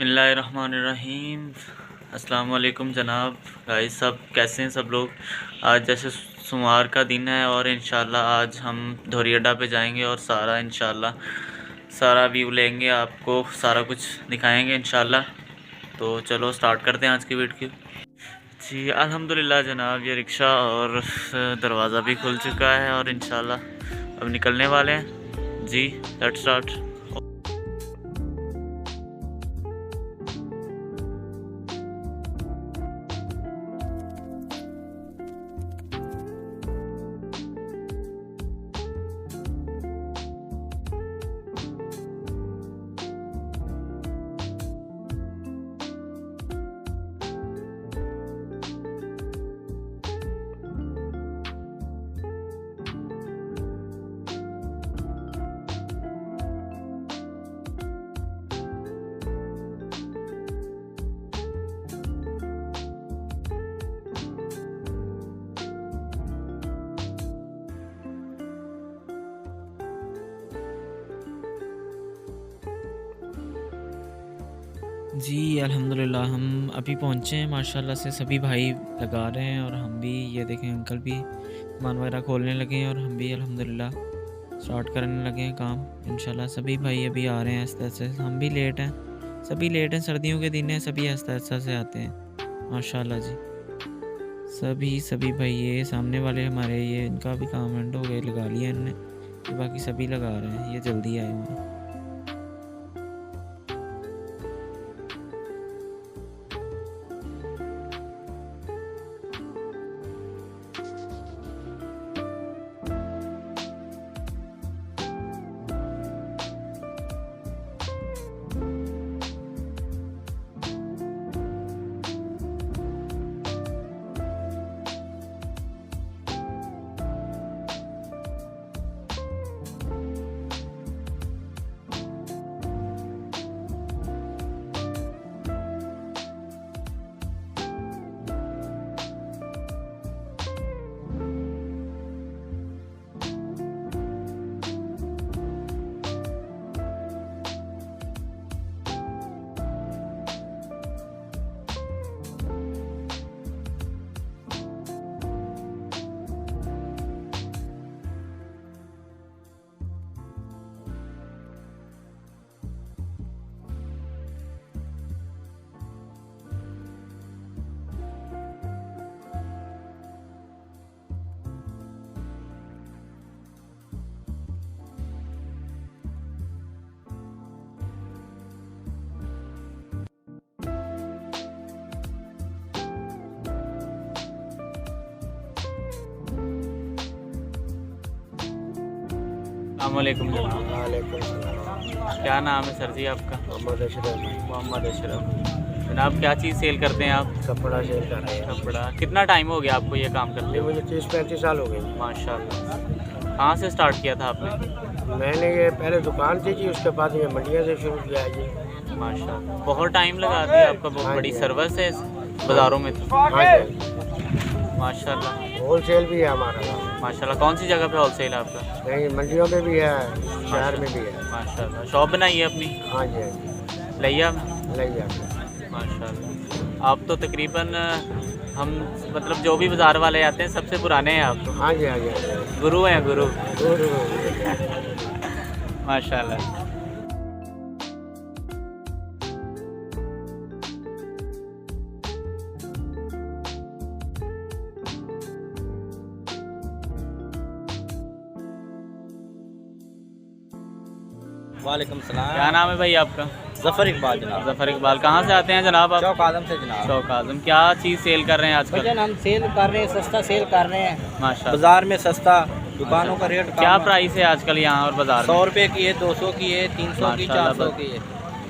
बिस्मिल्लाहिर्रहमानिर्रहीम। अस्सलाम वालेकुम जनाब। गाइस सब कैसे हैं सब लोग। आज जैसे सोमवार का दिन है और इंशाल्लाह आज हम धोरी अड्डा पे जाएंगे और सारा व्यू लेंगे, आपको सारा कुछ दिखाएंगे इंशाल्लाह। तो चलो स्टार्ट करते हैं आज की वीडियो। जी अल्हम्दुलिल्लाह जनाब, ये रिक्शा और दरवाज़ा भी खुल चुका है और इंशाल्लाह अब निकलने वाले हैं। जी लेट्स स्टार्ट। जी अल्हम्दुलिल्लाह हम अभी पहुँचे हैं माशाल्लाह से। सभी भाई लगा रहे हैं और हम भी, ये देखें अंकल भी सामान वगैरह खोलने लगे हैं और हम भी अल्हम्दुलिल्लाह स्टार्ट करने लगे हैं काम इंशाल्लाह। सभी भाई अभी आ रहे हैं आस्ते आस्ते। हम भी लेट हैं, सभी लेट हैं, सर्दियों के दिन हैं, सभी आस्ते आस्ते से आते हैं माशाल्लाह जी। सभी भाई, ये सामने वाले हमारे, ये इनका भी काम एंड हो गए, लगा लिया इन्होंने। बाकी सभी लगा रहे हैं, ये जल्दी आए हुए हैं। अस्सलामुअलैकुम जनाब। वालेकुम सलाम। क्या नाम है सर जी आपका? मोहम्मद अशरफ। मोहम्मद अशरफ। जनाब क्या चीज़ सेल करते हैं आप? कपड़ा सेल कर रहे हैं। कपड़ा। कितना टाइम हो गया आपको ये काम करते ये हुए? मुझे 30-35 साल हो गए। माशाल्लाह। कहाँ से स्टार्ट किया था आपने? मैंने ये पहले दुकान थी जी, उसके बाद ये मंडिया से शुरू किया है जी। माशाल्लाह, बहुत टाइम लगा दिया आपका, बहुत हाँ बड़ी जी। सर्विस है इस बाज़ारों में तो। हाँ जी, माशाल्लाह होलसेल भी है हमारा। माशाल्लाह। कौन सी जगह पे होलसेल है आपका? नहीं, मंडियों में भी है, शहर में भी है। माशाल्लाह। शॉप बनाई है अपनी हाँ जी, हाँ जी, लिया में? लग जाते। माशाल्लाह। आप तो तकरीबन हम मतलब जो भी बाज़ार वाले आते हैं सबसे पुराने हैं आप तो। हाँ जी, हाँ जी, हाँ जी। गुरु हैं गुरु। दूर माशाल्लाह। वालेकुम सलाम। क्या नाम है भाई आपका? ज़फ़र इकबाल जनाब। ज़फ़र इकबाल। कहाँ से आते हैं जनाब आप? चौक आदम से जनाब। चौक आज़म। क्या चीज़ सेल कर रहे हैं आजकल? भजन हम सेल कर रहे हैं, सस्ता सेल कर रहे हैं। माशाल्लाह। बाज़ार में सस्ता, दुकानों का रेट क्या कम। प्राइस है आजकल यहाँ और बाज़ार 100 में? रुपये की है, 200 की है, 300 की, माशाल्लाह। 400 की है।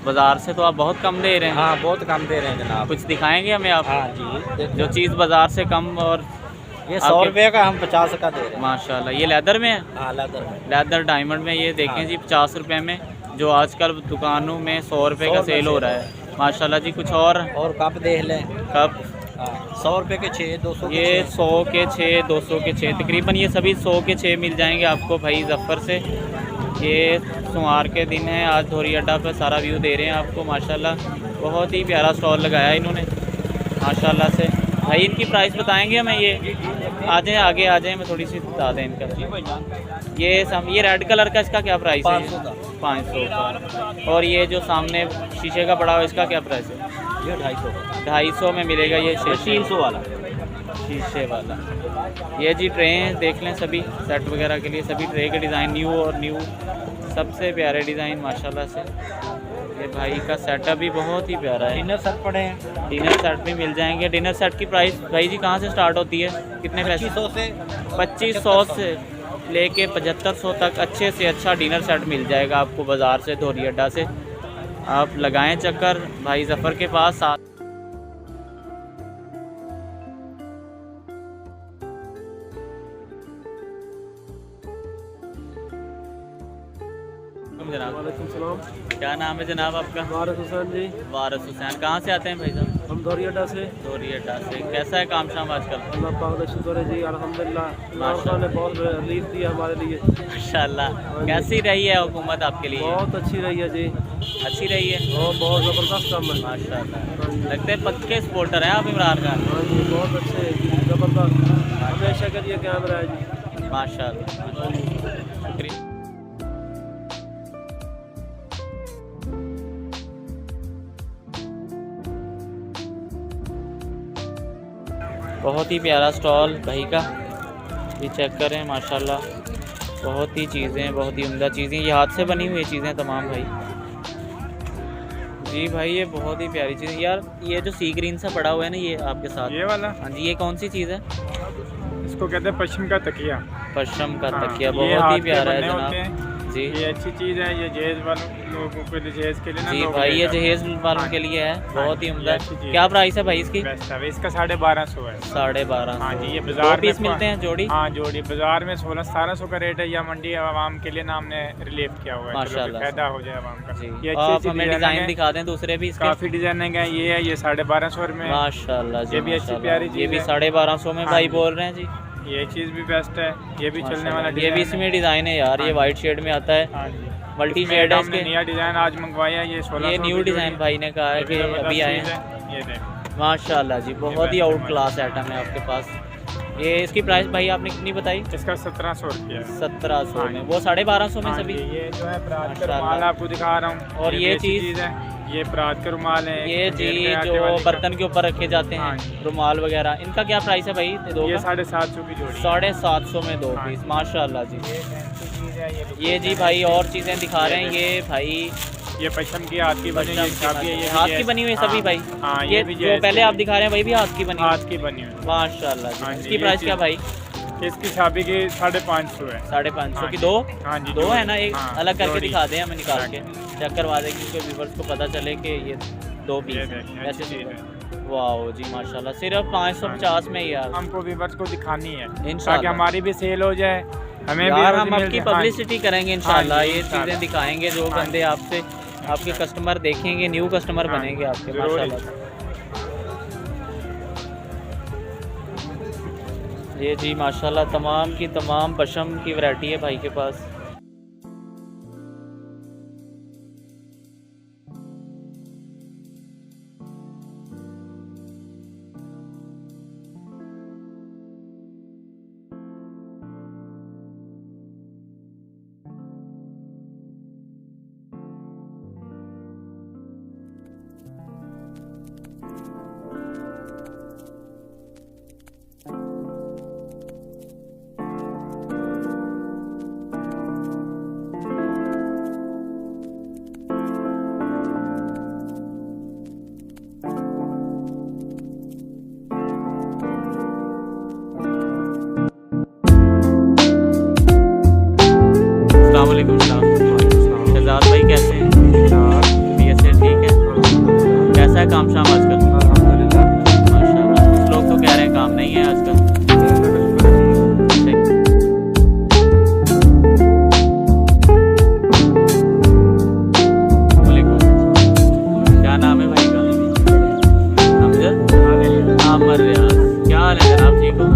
बाज़ार से तो आप बहुत कम दे रहे हैं। हाँ, बहुत कम दे रहे हैं जनाब। कुछ दिखाएंगे हमें आप? हाँ जी, जो चीज़ बाज़ार से कम और ये 100 आपके- रुपये का हम 50 का दे रहे हैं। माशाल्लाह। ये लेदर में है? हाँ, लेदर में। लेदर डायमंड में। ये देखें हाँ। जी 50 रुपए में, जो आजकल दुकानों में 100 रुपए का 100 सेल हो रहा है। माशाल्लाह जी। कुछ और और कप देख लें। कप? हाँ, 100 रुपये के 6, 200 के ये 6। 100 के 6, 200 के 6, तकरीबन ये सभी 100 के 6 मिल जाएंगे आपको भाई ज़फ़र से। ये सोमवार के दिन है, आज धोरी अड्डा पर सारा व्यू दे रहे हैं आपको माशाल्लाह। बहुत ही प्यारा स्टॉल लगाया इन्होंने माशाल्लाह से। भाई इनकी प्राइस बताएंगे हमें, ये आ जाए आगे आ जाए, मैं थोड़ी सी बता दें इनका। ये रेड कलर का इसका क्या प्राइस है? 500 का। और ये जो सामने शीशे का पड़ा हुआ इसका क्या प्राइस है? ये 250 का। 250 में मिलेगा ये 300 वाला शीशे वाला। ये जी ट्रे हैं, देख लें सभी सेट वगैरह के लिए, सभी ट्रे के डिज़ाइन न्यू और न्यू, सबसे प्यारे डिज़ाइन माशाल्लाह से। ये भाई का सेटअप भी बहुत ही प्यारा है। डिनर सेट पड़े हैं, डिनर सेट भी मिल जाएंगे। डिनर सेट की प्राइस भाई जी कहाँ से स्टार्ट होती है, कितने पैसे? 2500 से लेके 7500 तक अच्छे से अच्छा डिनर सेट मिल जाएगा आपको बाज़ार से, धोरी अड्डा से। आप लगाएं चक्कर भाई ज़फ़र के पास। साथ जनाब, वालेकुम सलाम। क्या नाम है जनाब आपका? वारिस हुसैन जी। वारिस हुसैन। कहाँ से आते हैं भाई साहब? हम धोरी अड्डा से। धोरी अड्डा से। कैसा है काम शाम आजकल? अल्लाह पाक का शुक्र है जी, अल्हम्दुलिल्लाह। माशा ने बहुत रिलीफ दिया हमारे लिए। माशाल्लाह। कैसी रही है हुकूमत आपके लिए? बहुत अच्छी रही है जी, अच्छी रही है और बहुत ज़बरदस्त काम है। माशाल्लाह। लगते हैं पक्के सपोर्टर हैं आप इमरान खान। हाँ जी, बहुत अच्छे हैं जी, ज़बरदस्त, हमेशा के लिए कैमरा है जी। माशाल्लाह, शुक्रिया। बहुत ही प्यारा स्टॉल भाई का, ये चेक करें माशाल्लाह। बहुत ही चीज़ें, बहुत ही उम्दा चीज़ें, ये हाथ से बनी हुई चीज़ें तमाम भाई जी। भाई ये बहुत ही प्यारी चीज़ यार। ये जो सी ग्रीन सा पड़ा हुआ है ना ये आपके साथ, ये वाला? हाँ जी, ये कौन सी चीज़ है? इसको कहते हैं पश्चिम का तकिया। पश्चिम का हाँ, तकिया, ये बहुत हाथ ही के प्यारा है बने होते जनाब हैं। जी। ये अच्छी चीज़ है, ये जहेज वालों लोगों के लिए, जहेज के लिए ना जी लोग भाई, ये लेकर। जहेज वालों हाँ, के लिए है, बहुत ही ये उम्दा। अच्छी चीज़ क्या है। प्राइस है भाई इसकी? बेस्ट है इसका 1250 है। 1250। हाँ जी, ये दो बाजार पीस में मिलते हैं जोड़ी? हाँ जोड़ी। बाजार में 1600-1700 का रेट है, या मंडी आवाम के लिए ना हमने रिलीफ किया हुआ है, चलो माशाल्लाह। फायदा हो जाए आवाम का। जी, ये आप हमें डिज़ाइन दिखा दें दूसरे भी इसके। काफ़ी डिजाइनिंग है। ये है, ये 1250 में। माशाल्लाह जी, ये भी अच्छी माशाल्लाह। प्यारी ये चीज़ भी है। 1250 में हाँ भाई जी। बोल रहे हैं जी। ये चीज़ भी बेस्ट है, ये भी चलने वाला ये भी डिज़ाइन है। इसमें डिज़ाइन है यार, ये हाँ वाइट शेड में आता है, हाँ जी। मल्टी इसमें शेड है हमने इसके। नया डिज़ाइन आज मंगवाया, ये 1600 ये न्यू की डिज़ाइन जोड़ी। भाई ने कहा है ये कि भी जबरदस्त अभी आए चीज़ हैं। है। ये देख माशाल्लाह जी, बहुत ही बेस्ट आउट क्लास आइटम है आपके पास। ये इसकी प्राइस भाई आपने कितनी बताई? इसका 1700 रुपया है। 1700 हाँ में, जी। वो 1250 में हाँ सभी। जी, ये जो है परात का माशाल्लाह। रुमाल आपको दिखा रहा हूँ। और ये भी अच्छी चीज़? है, ये परात का रुमाल है। ये जी डेढ़ के आटे जो वाली का। बर्तन के ऊपर रखे जाते हाँ हैं जी। रुमाल वगैरह, इनका क्या प्राइस है भाई? दो ये का 750 की जोड़ी है। 750 में 2 हाँ पीस। जी। माशाल्लाह जी। ये फैंसी चीज़ है, ये जी भाई और चीज़ें दिखा रहे हैं ये भाई। ये पश्चिम की हाथ की बनी हुई चाबी है, ये भी हाथ की जैस- बनी हुई हाँ, सभी भाई। हाँ, ये भी जो जैस पहले की- आप दिखा रहे हैं भाई भी हाथ की बनी हुई। हाथ की बनी हुई। माशाल्लाह हाँ जी। जी, इसकी ये प्राइस क्या चीज़- भाई? इसकी चाबी की 550 है। 550 हाँ की जी। दो? हाँ जी, दो है ना, एक हाँ, अलग करके जोड़ी। दिखा दें हमें निकाल अलग। के, चेक करवा दें क्योंकि व्यूअर्स को पता चले कि ये 2 पीस ये हैं। देखें, ऐसे अच्छी चीज़ सिंपल। वाओ जी माशाल्लाह, सिर्फ 550 में ही यार। हमको व्यूअर्स को दिखानी है इंशाल्लाह। ताकि हमारी भी सेल हो जाए, हमें भी यार रोज़ी हम मिल आपकी जाए। हाँ जी। पब्लिसिटी करेंगे इंशाल्लाह। हाँ जी, ये इंशाल्लाह। चीज़ें दिखाएंगे जो हाँ बंदे आपसे, आपके कस्टमर देखेंगे, न्यू कस्टमर हाँ, बनेंगे आपके ज़रूर। माशाल्लाह। ये जी माशाल्लाह तमाम की तमाम पशम की वैरायटी है भाई के पास। अस्सलाम वालेकुम शहजाद भाई, कैसे हैं? तबीयत से ठीक है? कैसा है काम शाम आजकल? माशाल्लाह। कुछ लोग तो कह रहे हैं काम नहीं है आजकल। वालेकुम। क्या नाम है भाई का? अमजद? आमर रियाज। क्या हाल है जनाब, ठीक हो?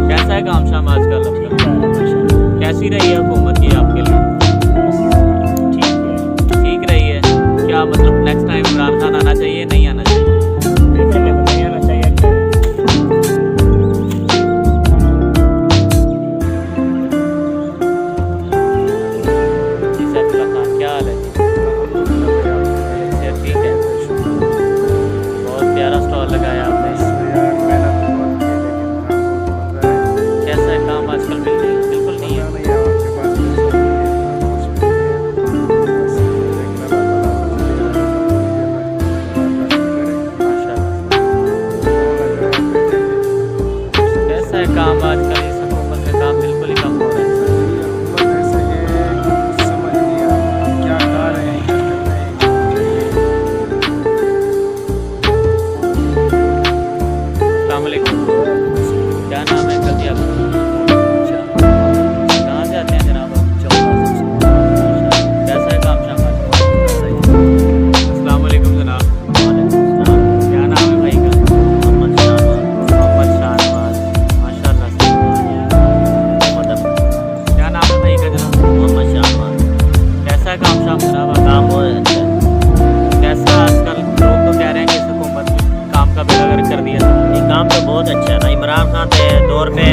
कैसा है काम शाम आजकल आपका? कैसी रही है हुकूमत की आपके लिए? क्या मतलब नेक्स्ट टाइम इमरान खान आना चाहिए, नहीं आना चाहिए? नहीं आना चाहिए। जी सैफुल्लाह खान, क्या हाल है? अच्छा, ठीक है। बहुत प्यारा स्टॉल लगाया आपने। कैसा है काम आजकल? बिल्कुल नहीं है। कैसा है काम आजकल? इस हुकूमत में काम बिल्कुल ही कम हो रहा है। अस्सलाम वालेकुम। क्या नाम है अंकल जी आपका? कहाँ से आते हैं जनाब आप? कैसा है काम शाम आज? अस्सलाम वालेकुम जनाब। क्या नाम है भाई का? मोहम्मद शाहनवाज। माशाल्लाह से। क्या नाम है भाई का जनाब? मोहम्मद शाहनवाज। कैसा है काम शाम जनाब आप? काम बहुत अच्छा है। कैसा आजकल लोग तो कह रहे हैं कि इस हुकूमत ने काम का बेड़ा गर्क कर दिया। ये काम तो बहुत अच्छा है ना। इमरान खान के दौर पे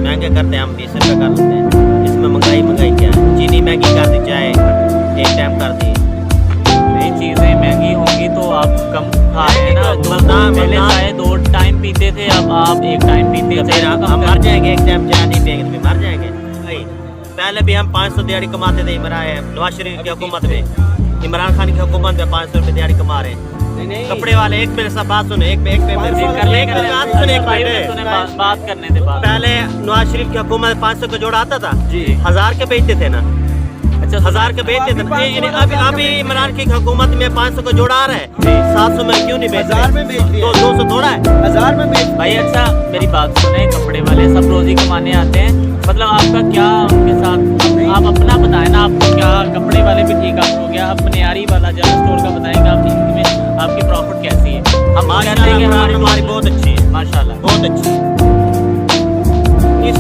महंगे करते हैं, हम 20 रुपये कर लेते हैं। इसमें महंगाई क्या है? चीनी महंगी कर दी, चाय एक टाइम कर दी। नई चीज़ें महंगी होंगी तो आप कम खा रहे हैं ना। नहीं, तो मरदान- पहले मरदान- चाय 2 टाइम पीते थे, अब आप 1 टाइम पीते तो हैं। फिर हम मर जाएंगे, एक टाइम चाय नहीं पिएंगे तो फिर मर जाएंगे भाई। पहले भी हम 500 दिहाड़ी कमाते थे नवाज शरीफ की हुकूमत में। इमरान खान की हुकूमत में 500 रुपये दिहाड़ी कमा रहे हैं। कपड़े वाले एक मेरे साथ बात सुने, एक पे कर ले, कर ले, कर ले। भाई मिनट। सुने, बात करने दे बात। पहले नवाज शरीफ की हुकूमत में 500 का जोड़ा आता था, जी। 1000 के बेचते थे ना। अच्छा, 1000 के बेचते थे ना। अभी इमरान की हुकूमत में 500 का जोड़ा आ रहा है, 700 में क्यों नहीं बेच रहे? 1000 में बेच रहे हैं। तो 200 थोड़ा है। 1000 में बेच भाई अच्छा मेरी बात सुने, कपड़े वाले सब रोजी कमाने आते हैं, मतलब आपका क्या उनके साथ? आप अपना बताएं ना, आपको क्या कपड़े वाले भी ठीक आपको गया? आप मनियारी वाला जनरल स्टोर का बताएंगे आप आपकी प्रॉफिट कैसी है? हम कहते हैं कि हमारी बहुत अच्छी है, माशाल्लाह। बहुत अच्छी है। इस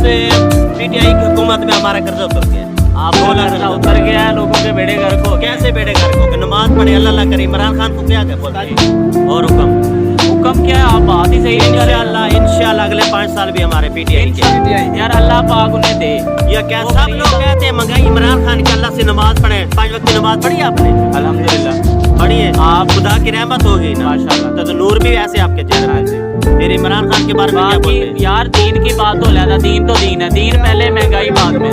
पीटीआई की हुकूमत में हमारा कर्जा उतर गया। आप कर्जा उतर गया है, लोगों के बेड़े गर्क हो गए। कैसे बेड़े घर को? नमाज पढ़े, अल्लाह अल्लाह करे। इमरान खान को क्या बोलते हैं? और हुक्म क्या है? आप बात ही सही नहीं कर रहे। इंशाल्लाह अगले 5 साल भी हमारे पीटीआई के। यार अल्लाह पाक उन्हें दे। या क्या सब लोग कहते हैं महंगाई? इमरान खान की अल्लाह से नमाज पढ़े, 5 वक्त की नमाज पढ़ी आपने? अल्हम्दुलिल्लाह पढ़ी है। आप खुदा की रहमत होगी ना, माशाल्लाह। तो नूर भी ऐसे आपके चेहरे पे। फिर इमरान खान के बारे में क्या बोलते हैं? यार दीन की बात हो लेना, दीन तो दीन है, दीन पहले, महंगाई बाद में।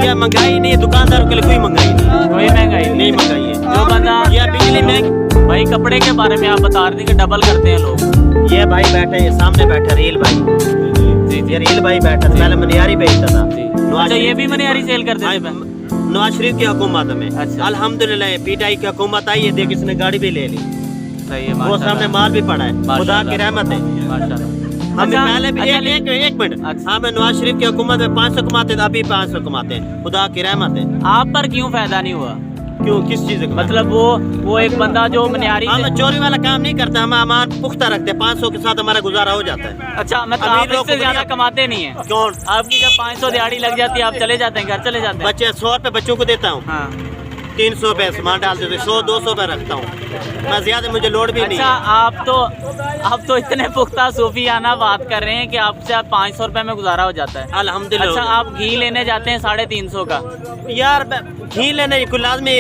क्या महंगाई नहीं है? दुकानदारों के लिए कोई महंगाई नहीं, कोई महंगाई नहीं महंगाई है। जो बंदा या बिजली महंगी। भाई कपड़े के बारे में आप बता रहे थे कि डबल करते हैं लोग। ये भाई बैठे, ये सामने बैठा रेल भाई, जी ये रेल भाई बैठा था, पहले मनियारी बेचता था। अच्छा ये भी मनियारी सेल करते थे? नवाज शरीफ की हुकूमत में। अच्छा। अल्हम्दुलिल्लाह पीटीआई की हुकूमत आई है, देख इसने गाड़ी भी ले ली, सही है, वो सामने माल भी पड़ा है। खुदा माशाल्लाह। की रहमत है। माशाल्लाह। हमें अच्छा, पहले भी अच्छा, एक मिनट। अच्छा। हाँ, मैं नवाज शरीफ की हुकूमत में 500 कमाते थे, अभी 500 कमाते हैं। खुदा की रहमत है। आप पर क्यों फायदा नहीं हुआ? क्यों? किस चीज का? मतलब वो एक बंदा जो मनियारी हम चोरी वाला काम नहीं करते, हम अमान पुख्ता रखते हैं। 500 के साथ हमारा गुजारा हो जाता है। अच्छा मतलब अमीर आप लोग इससे को ज्यादा दुनिया- कमाते नहीं है? कौन? आपकी जब 500 दिहाड़ी लग जाती है आप चले जाते हैं, घर चले जाते हैं? बच्चे 100 रुपए बच्चों को देता हूँ, हाँ। 300 रुपए सामान डाल देते, 100-200 रुपए रखता हूँ मैं, ज्यादा मुझे लोड भी नहीं अच्छा है। आप तो इतने पुख्ता सूफियाना बात कर रहे हैं कि आपसे 500 रुपए में गुजारा हो जाता है। अल्हम्दुलिल्लाह। अच्छा आप घी लेने जाते हैं 350 का? यार घी लेने कोई लाजमी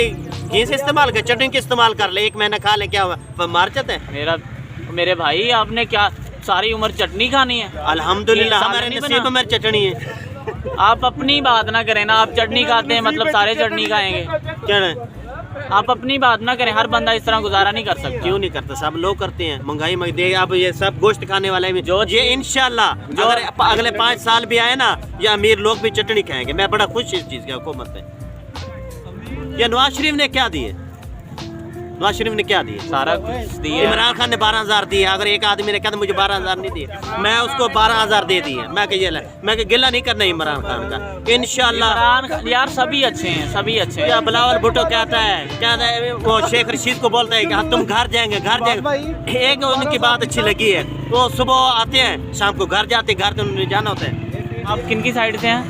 घी से इस्तेमाल कर, चटनी के इस्तेमाल कर ले, 1 महीना खा ले, क्या हुआ? मार जाते हैं। मेरे भाई आपने क्या सारी उम्र चटनी खानी है? अल्हम्दुलिल्लाह ये हमारे सालन नहीं नसीब बना? में चटनी है। आप अपनी बात ना करें ना, आप चटनी खाते हैं मतलब सारे चटनी खाएंगे? क्या है? आप अपनी बात ना करें, हर बंदा इस तरह गुजारा नहीं कर सकता। क्यों नहीं करता? सब लोग करते हैं। महंगाई में दे, अब ये सब गोश्त खाने वाले भी जो ये इंशाल्लाह जो अगले 5 साल भी आए ना, ये अमीर लोग भी चटनी खाएंगे। मैं बड़ा खुश इस चीज की हुकूमत है। ये नवाज शरीफ ने क्या दिए? नवाज शरीफ ने क्या दिए? सारा कुछ दिए। इमरान खान ने 12,000 दिए। अगर एक आदमी ने कहता मुझे 12,000 नहीं दिए, मैं उसको 12,000 दे दिए। मैं गिला नहीं करना इमरान खान का, इंशाल्लाह। यार सभी अच्छे हैं, सभी अच्छे हैं। क्या बिलावल भुट्टो कहता है वो शेख रशीद को बोलता है कि हाँ तुम घर जाएंगे। एक उनकी बात अच्छी लगी है, वो सुबह आते हैं शाम को घर जाते, घर तो उन्हें जाना होता है। आप किन की साइड से हैं?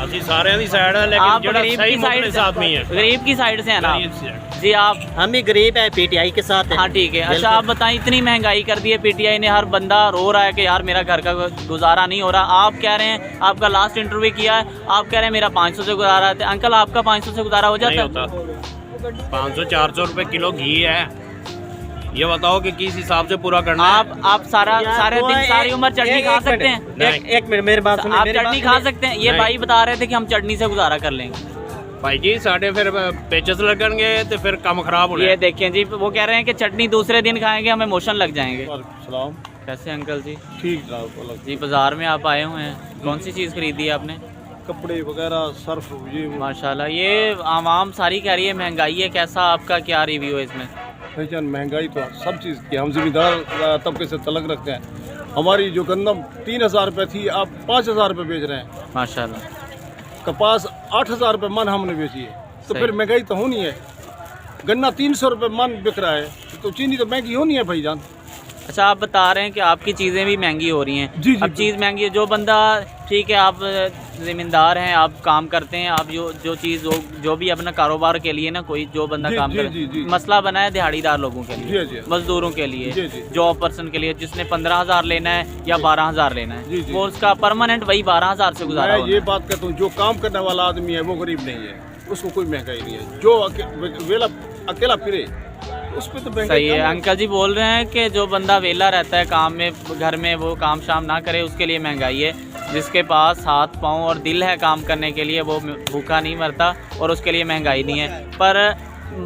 ਅਸੀਂ ਸਾਰਿਆਂ ਦੀ ਸਾਈਡ ਹੈ ਲੇਕਿन आप ਜਿਹੜਾ गरीब ਸਹੀ की साइड मुखलिस आदमी है गरीब की साइड से है ना गरीब से है। जी आप हम भी गरीब है, पीटीआई के साथ है। हाँ ठीक है। अच्छा आप बताएं, इतनी महंगाई कर दी है पीटीआई ने, हर बंदा रो रहा है कि यार मेरा घर का गुजारा नहीं हो रहा। आप कह रहे हैं, आपका लास्ट इंटरव्यू किया है, आप कह रहे हैं मेरा 500 से गुजारा है। अंकल आपका 500 से गुजारा हो नहीं जाता है? होता 500-400 रुपए किलो घी है। ये बताओ कि किस हिसाब से पूरा करना है। आप सारे दिन सारी उम्र चटनी खा सकते हैं? एक मिनट मेरी बात सुनिए। आप मेरी बात चटनी खा सुनिए। सकते हैं? ये नहीं। भाई बता रहे थे कि हम चटनी से गुजारा कर लेंगे। भाई जी साढ़े फिर पेचस लगेंगे तो फिर काम खराब होना ये है। देखें जी, वो कह रहे हैं कि चटनी दूसरे दिन खाएंगे हमें मोशन लग जाएंगे। सलाम। कैसे अंकल जी? ठीक जनाब। जी बाजार में आप आए हुए हैं, कौन सी चीज़ खरीदी है आपने? कपड़े वगैरह सर्फ ये माशाल्लाह। ये आवाम सारी कह रही है महंगाई है, कैसा आपका क्या रिव्यू है इसमें? पहचान महंगाई तो सब चीज़ की, हम जिम्मेदार तबके से तलक रखते हैं। हमारी जो गंदम 3000 रुपये थी, आप 5000 रुपये बेच रहे हैं। माशाल्लाह। कपास 8000 रुपये मन हमने बेची है, तो सही। फिर महंगाई तो होनी है। गन्ना 300 रुपये मन बिक रहा है, तो चीनी तो महंगी होनी है भाईजान। अच्छा आप बता रहे हैं कि आपकी चीज़ें भी महंगी हो रही हैं। जी, जी, अब चीज़ महंगी है, जो बंदा ठीक है, आप ज़मींदार हैं, आप काम करते हैं, आप जो चीज़ जो भी अपना कारोबार के लिए ना, कोई जो बंदा जी, काम जी, करे, जी, जी। मसला बना है दिहाड़ीदार लोगों के लिए, जी, जी। मजदूरों के लिए, जी, जी। जॉब पर्सन के लिए, जिसने 15,000 लेना है या 12,000 लेना है, जी, जी। वो उसका परमानेंट वही 12,000 से गुजारा मैं होना ये है। बात कहता हूँ, जो काम करने वाला आदमी है वो गरीब नहीं है, उसको कोई महंगाई नहीं है। जो वेला अकेला फिरे उस पर तो महंगाई सही है। कम अंकल जी बोल रहे हैं कि जो बंदा वेला रहता है काम में, घर में, वो काम शाम ना करे, उसके लिए महंगाई है। जिसके पास हाथ पाँव और दिल है काम करने के लिए, वो भूखा नहीं मरता और उसके लिए महंगाई नहीं है। पर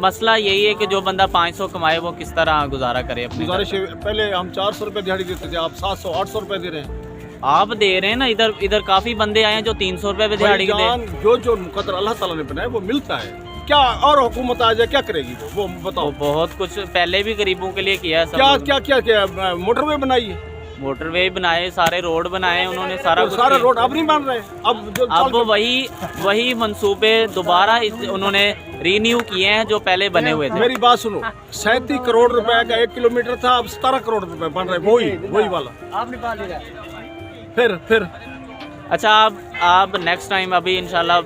मसला यही है कि जो बंदा 500 कमाए वो किस तरह गुजारा करे अपने घर गुजारिश है। पहले हम 400 रुपये दिहाड़ी देते थे, आप 700-800 रुपये दे रहे हैं। का। आप दे रहे हैं ना, इधर काफ़ी बंदे आए हैं जो 300 रुपये पे दिहाड़ी के दे। भाईजान, जो मुकद्दर अल्लाह ताला ने बनाया वो मिलता है। क्या और हुकूमत आ जाए क्या करेगी वो बताओ। वो बहुत कुछ पहले भी गरीबों के लिए किया है सब क्या लोगों ने। क्या क्या क्या मोटरवे बनाई है, मोटरवे बनाए, सारे रोड बनाए उन्होंने, सारा वो कुछ सारा किया। रोड अब नहीं बन रहे। अब वही मंसूबे दोबारा उन्होंने रीन्यू किए हैं जो पहले बने हुए थे। मेरी बात सुनो, 37 करोड़ रुपए का 1 किलोमीटर था, अब 17 करोड़ रुपए बन रहे, वही वाला। फिर अच्छा आप नेक्स्ट टाइम अभी इंशाल्लाह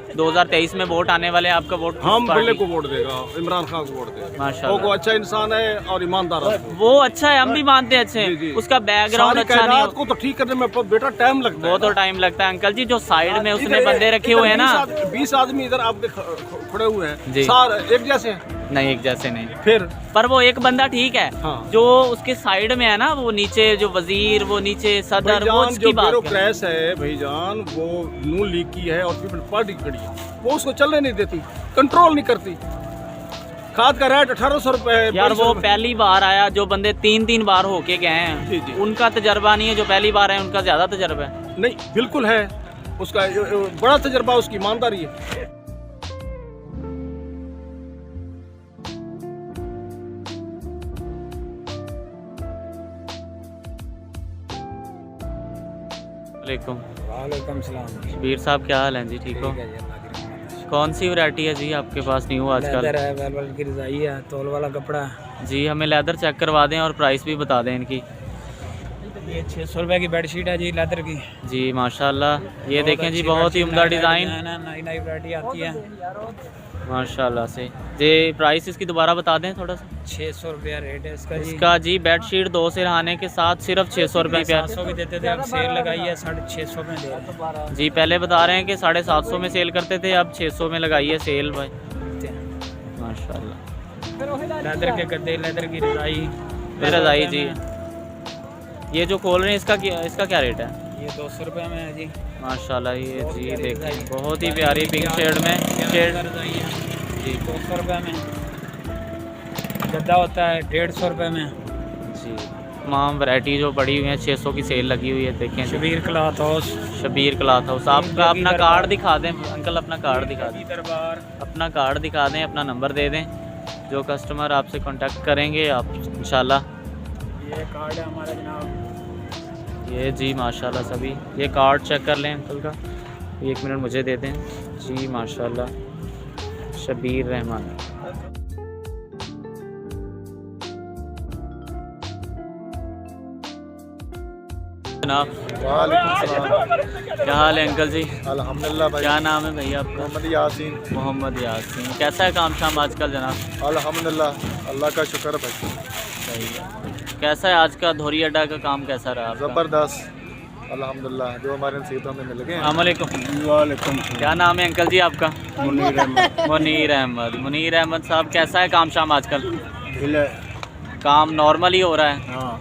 2023 में वोट आने वाले हैं, आपका वोट किस हम पार्टी? बल्ले को वोट देगा, इमरान खान को वोट देगा। माशाल्लाह। वो अच्छा इंसान है और ईमानदार आदमी। वो अच्छा है, हम भी मानते हैं अच्छे जी, जी। उसका बैकग्राउंड सारी अच्छा नहीं कायनात हो, को तो ठीक करने में बेटा टाइम लगता है। वो तो टाइम लगता है। अंकल जी जो साइड में उसने बंदे रखे हुए हैं ना, 20 आदमी इधर आपके खड़े हुए जी। हैं, सारे एक जैसे हैं। नहीं एक जैसे नहीं, फिर पर वो एक बंदा ठीक है हाँ। जो उसके साइड में है ना, वो नीचे जो वजीर, वो नीचे सदर, वो भाईजान उसकी जो बात कर। ब्यूरोक्रेस है भाईजान, वो नून लीग की है और पीपल पार्टी खड़ी है, वो उसको चलने नहीं देती, कंट्रोल नहीं करती। खाद का रेट 1800 रुपए है। यार 2200 वो रुपए। पहली बार आया, जो बंदे 3 बार होके गए हैं, जी, जी। उनका तजर्बा नहीं है। जो पहली बार है उनका ज्यादा तजर्बा है। नहीं बिल्कुल है, उसका बड़ा तजर्बा, उसकी ईमानदारी है। वालेकुम सलाम। शबीर साहब क्या हाल है जी, ठीक हो? कौन सी वैरायटी है जी आपके पास न्यू आजकल? लेदर है, वेलवेट की रजाई है, तौल वाला कपड़ा है। जी हमें लेदर चेक करवा दें और प्राइस भी बता दें इनकी। ये 600 रुपए की बेडशीट है जी, लेदर की। जी माशाल्लाह, ये देखें जी, अच्छी बहुत ही बेडशीट, उम्दा नई डिज़ाइन है, नई नई वैरायटी आती है माशाल्लाह से। जी प्राइस इसकी दोबारा बता दें थोड़ा सा। 600 रुपया रेट है इसका जी। इसका जी बेडशीट 2 सिरहाने के साथ सिर्फ 600 रुपये पे। 700 की देते थे, अब सेल लगाई है 650 में दे रहे हैं। जी पहले बता रहे हैं कि 750 में सेल करते थे, अब 600 में लगाई है सेल भाई। माशाल्लाह। लेदर के गद्दे, लेदर की रजाई। रज़ाई जी, ये जो खोल रहे हैं इसका क्या रेट है? ये 200 रुपये में है जी। माशाल्लाह। ये जी देखिए बहुत ही प्यारी पिंक शेड में शेड रजाई है जी 200 रुपये में। गद्दा होता है 150 रुपये में। जी। तमाम वैरायटी जो पड़ी हुई है, 600 की सेल लगी हुई है। देखें Shabbir cloth house. Shabbir cloth house. आपका अपना कार्ड दिखा दें अंकल, अपना कार्ड दिखा दें, दरबार। अपना कार्ड दिखा दें, अपना नंबर दे दें। जो कस्टमर आपसे कांटेक्ट करेंगे आप इंशाल्लाह। ये कार्ड है हमारा जनाब। ये जी माशाल्लाह सभी, ये कार्ड चेक कर लें अंकल का, 1 मिनट मुझे दे दें जी। माशाल्लाह शबीर रहमान। जनाब। वालेकुम सलाम। क्या हाल है अंकल जी? अल्हम्दुलिल्लाह भाई। क्या नाम है भैया आपका? मोहम्मद यासीन। मोहम्मद यासीन। कैसा है काम शाम आजकल जनाब? अल्हम्दुलिल्लाह, अल्लाह का शुक्र है भाई। सही है। कैसा है आज का धोरी अड्डा का काम कैसा रहा आपका? ज़बरदस्त, अल्हम्दुलिल्लाह, जो हमारे नसीबों में मिल गए हैं। अस्सलाम वालेकुम। वालेकुम। क्या नाम है अंकल जी आपका? मुनीर अहमद। मुनीर अहमद। मुनीर अहमद साहब, कैसा है काम शाम आजकल? ढीला। काम नॉर्मल ही हो रहा है? हाँ,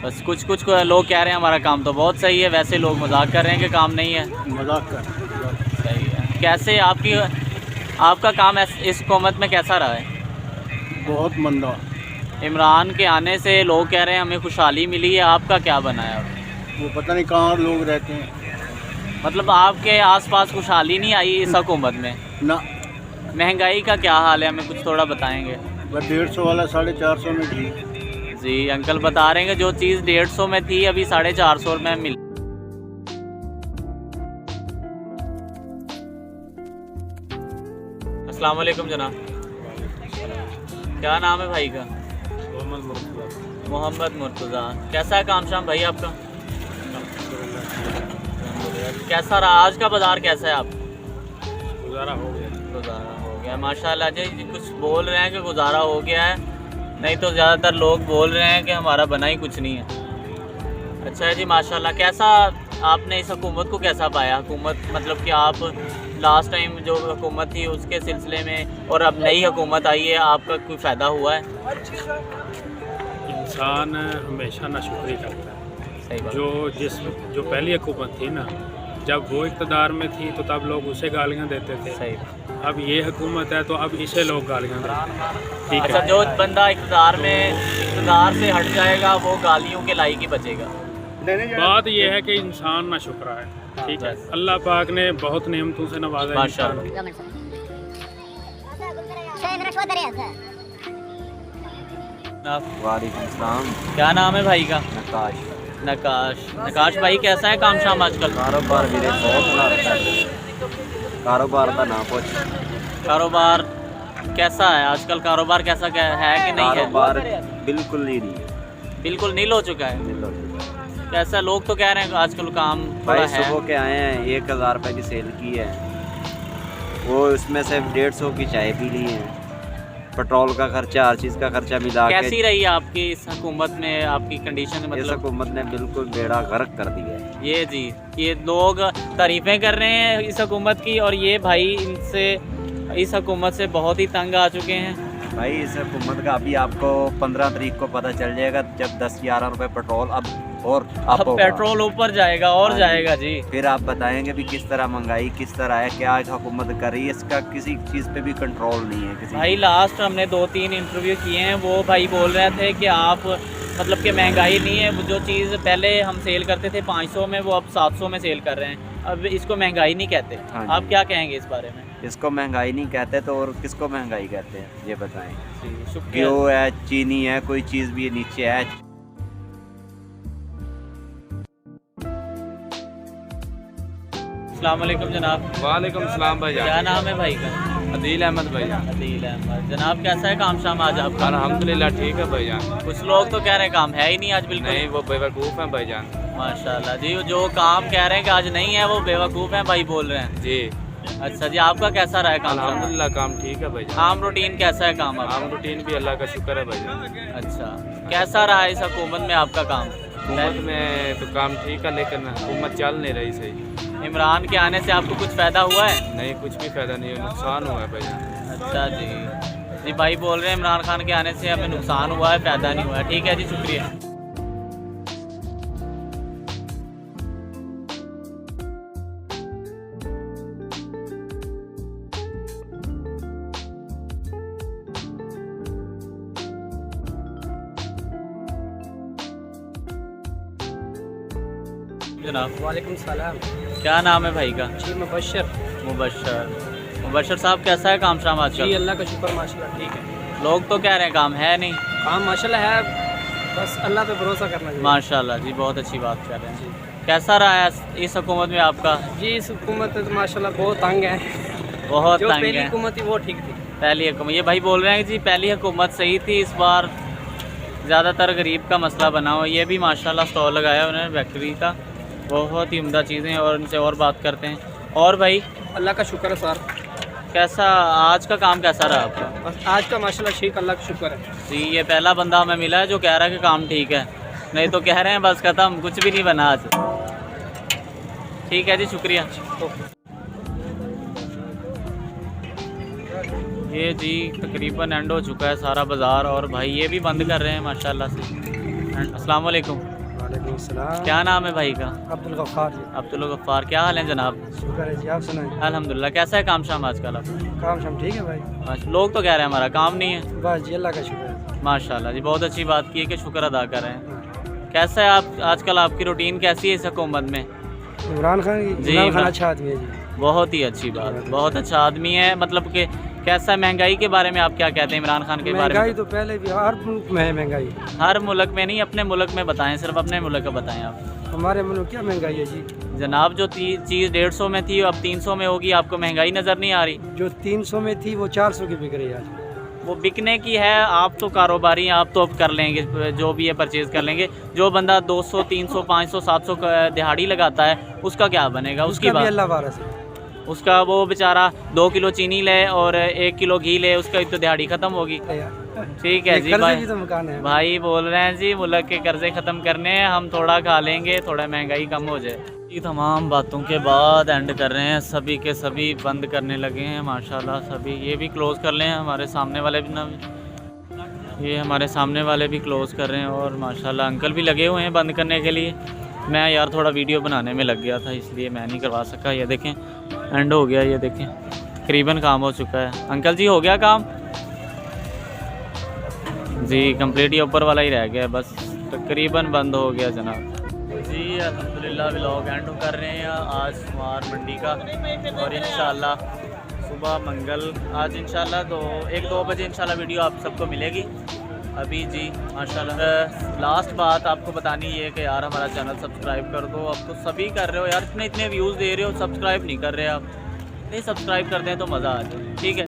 बस कुछ कुछ लोग कह रहे हैं हमारा काम तो बहुत सही है, वैसे लोग मजाक कर रहे हैं कि काम नहीं है। मजाक कर। सही है। कैसे आपका काम इस हुकूमत में कैसा रहा है? बहुत मंदा। इमरान के आने से लोग कह रहे हैं हमें खुशहाली मिली है, आपका क्या बनाया? वो पता नहीं कहाँ लोग रहते हैं। मतलब आपके आसपास खुशहाली नहीं आई इस हुकूमत में? ना, महंगाई का क्या हाल है, हमें कुछ थोड़ा बताएंगे? बस 150 वाला 450 में थी। जी अंकल बता रहे हैं कि जो चीज़ 150 में थी अभी 450 में मिल। अस्सलाम वालेकुम जनाब। क्या नाम है भाई का? मोहम्मद मुर्तज़ा। कैसा है काम शाम भाई आपका? कैसा रहा आज का बाज़ार, कैसा है आप? गुजारा हो गया। गुजारा हो गया माशाल्लाह जी। कुछ बोल रहे हैं कि गुजारा हो गया है, नहीं तो ज़्यादातर लोग बोल रहे हैं कि हमारा बना ही कुछ नहीं है। अच्छा है जी माशाल्लाह। कैसा आपने इस हुकूमत को कैसा पाया? हुकूमत मतलब कि आप लास्ट टाइम जो हुकूमत थी उसके सिलसिले में और अब नई हुकूमत आई है, आपका कोई फ़ायदा हुआ है? इंसान हमेशा नाशुक्री करता है। सही बात। जो पहली हुकूमत थी ना, जब वो इक़्तिदार में थी तो तब लोग उसे गालियाँ देते थे। सही। अब ये हुकूमत है तो अब इसे लोग गालियाँ देते हैं। ठीक अच्छा, है। जो बंदा इक़्तिदार से हट जाएगा वो गालियों के लायक ही बचेगा। बात यह है कि इंसान ना शुक्र है। ठीक है, अल्लाह पाक ने बहुत नेमतों से नवाजा है इंसान को। वालेकुम सलाम। क्या नाम है भाई का? नकाश। नकाश भाई, कैसा है काम शाम आजकल? कारोबार मेरे बहुत कारोबार का ना पूछ। कारोबार कैसा है आजकल? कारोबार कैसा क्या है कि नहीं है? कारोबार बिल्कुल नहीं है। बिल्कुल नील हो चुका है। कैसा, लोग तो कह रहे हैं आजकल काम थोड़ा भाई है। सुबह के आए हैं, 1000 रुपये की सेल की है, वो उसमें से 150 की चाय पी ली है, पेट्रोल का खर्चा, हर चीज़ का खर्चा मिला के। कैसी रही आपकी इस हुकूमत में आपकी कंडीशन? इस मतलब हुकूमत ने बिल्कुल बेड़ा गर्क कर दिया है। ये जी, ये लोग तारीफ़ें कर रहे हैं इस हुकूमत की और ये भाई इस हुकूमत से बहुत ही तंग आ चुके हैं। भाई इस हुकूमत का अभी आपको 15 तारीख को पता चल जाएगा, जब 10-11 रुपये पेट्रोल अब अब पेट्रोल ऊपर जाएगा और जाएगा जी। फिर आप बताएंगे भी किस तरह महंगाई किस तरह है, क्या हुकूमत कर रही है, इसका किसी चीज़ पे भी कंट्रोल नहीं है किसी। भाई लास्ट हमने 2-3 इंटरव्यू किए हैं, वो भाई बोल रहे थे कि आप मतलब कि महंगाई नहीं है, जो चीज़ पहले हम सेल करते थे 500 में वो अब 700 में सेल कर रहे हैं। अब इसको महंगाई नहीं कहते। आप क्या कहेंगे इस बारे में? इसको महंगाई नहीं कहते तो और किसको महंगाई कहते हैं ये बताएं? शुक्रिया। घी है, चीनी है, कोई चीज़ भी नीचे है। अस्सलाम वालेकुम जनाब। वालेकुम सलाम भाई। क्या नाम है भाई का? अदील अहमद भाई। अदील अहमद। जनाब कैसा है काम शाम आज आपका? अल्हम्दुलिल्लाह ठीक है भाईजान। कुछ लोग तो कह रहे हैं काम है ही नहीं आज बिल्कुल। नहीं, वो बेवकूफ़ हैं भाईजान। माशाल्लाह जी, जो काम कह रहे हैं कि आज नहीं है वो बेवकूफ़ हैं भाई बोल रहे हैं जी। अच्छा जी, आपका कैसा रहा है काम? अल्हम्दुलिल्लाह काम ठीक है भाईजान। आम रूटीन कैसा है काम आपका? आम रूटीन भी अल्लाह का शुक्र है भाईजान। अच्छा, कैसा रहा है इस हुकूमत में आपका काम? हुकूमत में तो काम ठीक है लेकिन हुकूमत चल नहीं रही सही। इमरान के आने से आपको कुछ फ़ायदा हुआ है? नहीं, कुछ भी फ़ायदा नहीं है, नुकसान हुआ है भाईजान। अच्छा जी भाई बोल रहे हैं इमरान खान के आने से हमें नुकसान हुआ है, फ़ायदा नहीं हुआ है। ठीक है जी, शुक्रिया। जनाब वालेकुम सलाम। क्या नाम है भाई का? जी मुबशर। मुबशर साहब कैसा है काम शाम आजकल? जी अल्लाह का शुक्र माशाल्लाह ठीक है। लोग तो कह रहे हैं काम है नहीं। काम माशाल्लाह है, बस अल्लाह पे भरोसा करना चाहिए। माशाल्लाह जी, बहुत अच्छी बात कर रहे हैं। कैसा रहा है इस हुकूमत में आपका? जी इस हुकूमत में तो माशाल्लाह बहुत तंग है। बहुत जो तंग पहली है। हुकूमत थी वो ठीक थी। पहली हुकूमत, ये भाई बोल रहे हैं कि जी पहली हुकूमत सही थी, इस बार ज़्यादातर गरीब का मसला बना हुआ। ये भी माशाल्लाह स्टॉल लगाया है उन्होंने बेकरी का, बहुत ही उम्दा चीज़ें हैं। और उनसे और बात करते हैं। और भाई अल्लाह का शुक्र है सर। कैसा आज का काम कैसा रहा आपका? बस आज का माशाल्लाह ठीक, अल्लाह का शुक्र है जी। ये पहला बंदा हमें मिला है जो कह रहा है कि काम ठीक है, नहीं तो कह रहे हैं बस ख़त्म, कुछ भी नहीं बना आज। ठीक है जी, शुक्रिया। ये जी तकरीबन एंड हो चुका है सारा बाज़ार, और भाई ये भी बंद कर रहे हैं माशाल्लाह से। अस्सलाम वालेकुम। वालेकुम सलाम। क्या नाम है भाई का? अब्दुल गफ्फार जी। अब्दुल गफ्फार। क्या हाल है जनाब? शुक्र है जी, आप सुनाइए। अल्हम्दुलिल्लाह। कैसा है काम शाम आजकल आपका? काम शाम ठीक है भाई? लोग तो कह रहे हैं हमारा काम नहीं है। बस जी अल्लाह का शुक्र है। माशाल्लाह जी, बहुत अच्छी बात की है कि शुक्र अदा कर रहे हैं। कैसा है आप आजकल, आपकी रूटीन कैसी है इस हुकूमत में? इमरान खान जी, इमरान खान अच्छा आदमी है जी। बहुत ही अच्छी बात, बहुत अच्छा आदमी है। मतलब कि कैसा महंगाई के बारे में आप क्या कहते हैं इमरान खान के बारे में? महंगाई तो पहले भी हर मुल्क में है महंगाई। हर मुल्क में नहीं, अपने मुल्क में बताएं, सिर्फ अपने मुल्क का बताएं आप। हमारे मुल्क क्या महंगाई है जी? जनाब जो चीज़ 150 में थी अब 300 में होगी, आपको महंगाई नज़र नहीं आ रही? जो 300 में थी वो 400 की बिक रही है आज। वो बिकने की है, आप तो कारोबारी हैं, आप तो अब कर लेंगे जो भी है परचेज़ कर लेंगे। जो बंदा 200 300 500 700 दिहाड़ी लगाता है उसका क्या बनेगा? उसकी भी बात, अल्लाह वारस है। उसका वो बेचारा 2 किलो चीनी ले और 1 किलो घी ले, उसका तो दिहाड़ी ख़त्म होगी। ठीक है जी भाई, भी तो मकान है भाई बोल रहे हैं जी मुल्क के कर्जे ख़त्म करने हैं, हम थोड़ा खा लेंगे, थोड़ा महंगाई कम हो जाए। ये तमाम बातों के बाद एंड कर रहे हैं, सभी के सभी बंद करने लगे हैं माशाल्लाह। सभी ये भी क्लोज़ कर लें, हमारे सामने वाले भी ना, ये हमारे सामने वाले भी क्लोज़ कर रहे हैं। और माशाल्लाह अंकल भी लगे हुए हैं बंद करने के लिए। मैं यार थोड़ा वीडियो बनाने में लग गया था, इसलिए मैं नहीं करवा सका। ये देखें एंड हो गया, ये देखें तकरीबन काम हो चुका है। अंकल जी हो गया काम? जी कंप्लीट, ये ऊपर वाला ही रह गया है बस, तकरीबन बंद हो गया जनाब जी। अल्हम्दुलिल्लाह व्लॉग एंड कर रहे हैं आज सुमार मंडी का, और इंशाल्लाह सुबह मंगल आज इंशाल्लाह 1-2 बजे इंशाल्लाह वीडियो आप सबको मिलेगी। अभी जी माशाल्लाह लास्ट बात आपको बतानी है कि यार हमारा चैनल सब्सक्राइब कर दो। अब तो सभी कर रहे हो यार, इतने व्यूज़ दे रहे हो, सब्सक्राइब नहीं कर रहे आप। नहीं सब्सक्राइब कर दें तो मज़ा आ जाए। ठीक है।